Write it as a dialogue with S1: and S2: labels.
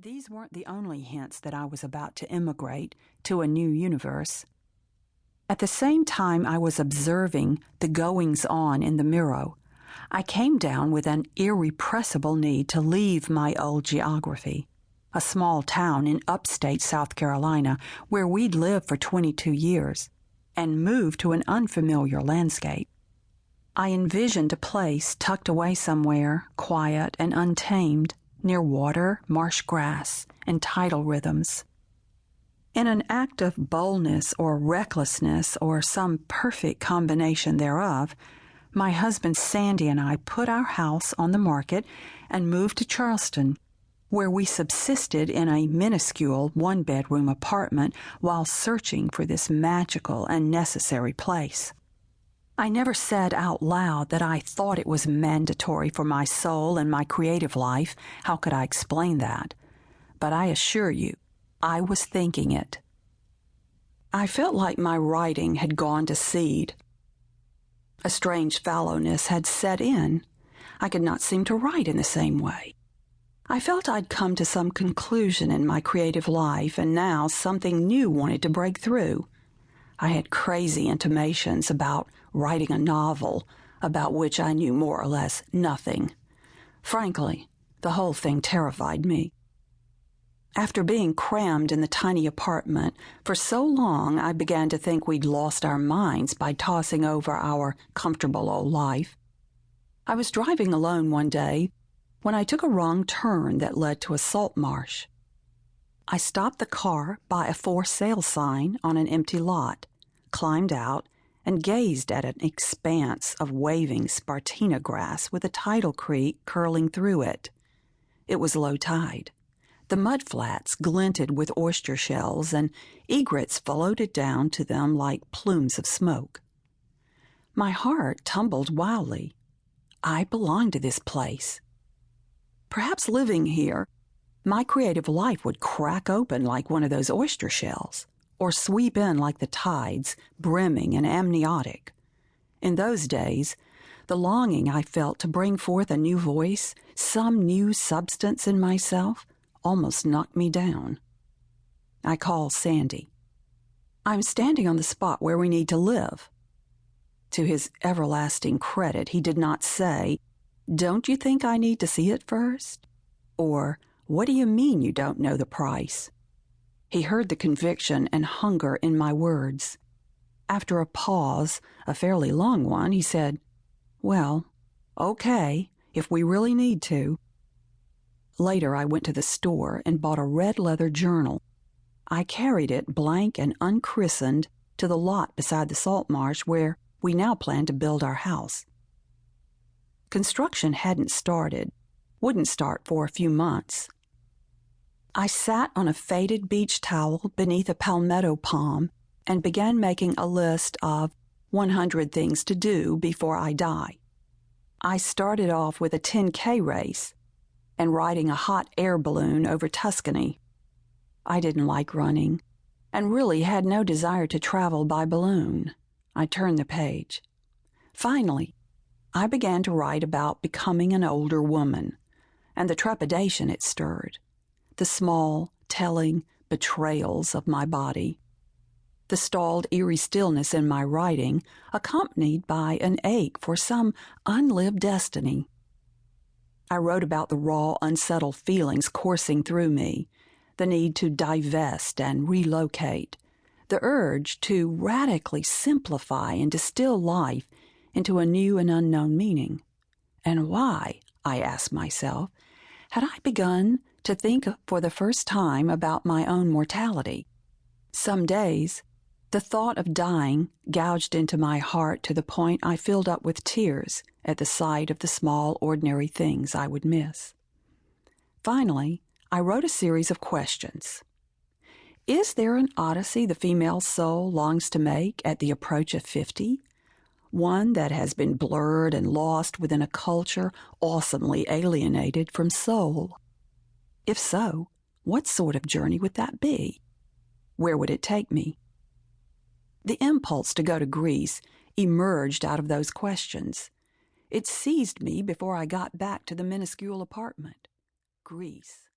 S1: These weren't the only hints that I was about to immigrate to a new universe. At the same time I was observing the goings-on in the mirror, I came down with an irrepressible need to leave my old geography, a small town in upstate South Carolina where we'd lived for 22 years, and move to an unfamiliar landscape. I envisioned a place tucked away somewhere, quiet and untamed, near water, marsh grass, and tidal rhythms. In an act of boldness or recklessness or some perfect combination thereof, my husband Sandy and I put our house on the market and moved to Charleston, where we subsisted in a minuscule one-bedroom apartment while searching for this magical and necessary place. I never said out loud that I thought it was mandatory for my soul and my creative life. How could I explain that? But I assure you, I was thinking it. I felt like my writing had gone to seed. A strange fallowness had set in. I could not seem to write in the same way. I felt I'd come to some conclusion in my creative life, and now something new wanted to break through. I had crazy intimations about writing a novel, about which I knew more or less nothing. Frankly, the whole thing terrified me. After being crammed in the tiny apartment for so long, I began to think we'd lost our minds by tossing over our comfortable old life. I was driving alone one day when I took a wrong turn that led to a salt marsh. I stopped the car by a for sale sign on an empty lot, climbed out, and gazed at an expanse of waving spartina grass with a tidal creek curling through it. It was low tide. The mudflats glinted with oyster shells, and egrets floated down to them like plumes of smoke. My heart tumbled wildly. I belonged to this place. Perhaps living here, my creative life would crack open like one of those oyster shells, or sweep in like the tides, brimming and amniotic. In those days, the longing I felt to bring forth a new voice, some new substance in myself, almost knocked me down. I called Sandy. I'm standing on the spot where we need to live. To his everlasting credit, he did not say, "Don't you think I need to see it first?" Or, "What do you mean you don't know the price?" He heard the conviction and hunger in my words. After a pause, a fairly long one, he said, "Well, okay, if we really need to." Later, I went to the store and bought a red leather journal. I carried it blank and unchristened to the lot beside the salt marsh where we now planned to build our house. Construction hadn't started, wouldn't start for a few months. I sat on a faded beach towel beneath a palmetto palm and began making a list of 100 things to do before I die. I started off with a 10K race and riding a hot air balloon over Tuscany. I didn't like running and really had no desire to travel by balloon. I turned the page. Finally, I began to write about becoming an older woman and the trepidation it stirred, the small, telling betrayals of my body, the stalled, eerie stillness in my writing, accompanied by an ache for some unlived destiny. I wrote about the raw, unsettled feelings coursing through me, the need to divest and relocate, the urge to radically simplify and distill life into a new and unknown meaning. And why, I asked myself, had I begun to think for the first time about my own mortality? Some days, the thought of dying gouged into my heart to the point I filled up with tears at the sight of the small, ordinary things I would miss. Finally, I wrote a series of questions. Is there an odyssey the female soul longs to make at the approach of 50? One that has been blurred and lost within a culture awesomely alienated from soul? If so, what sort of journey would that be? Where would it take me? The impulse to go to Greece emerged out of those questions. It seized me before I got back to the minuscule apartment. Greece.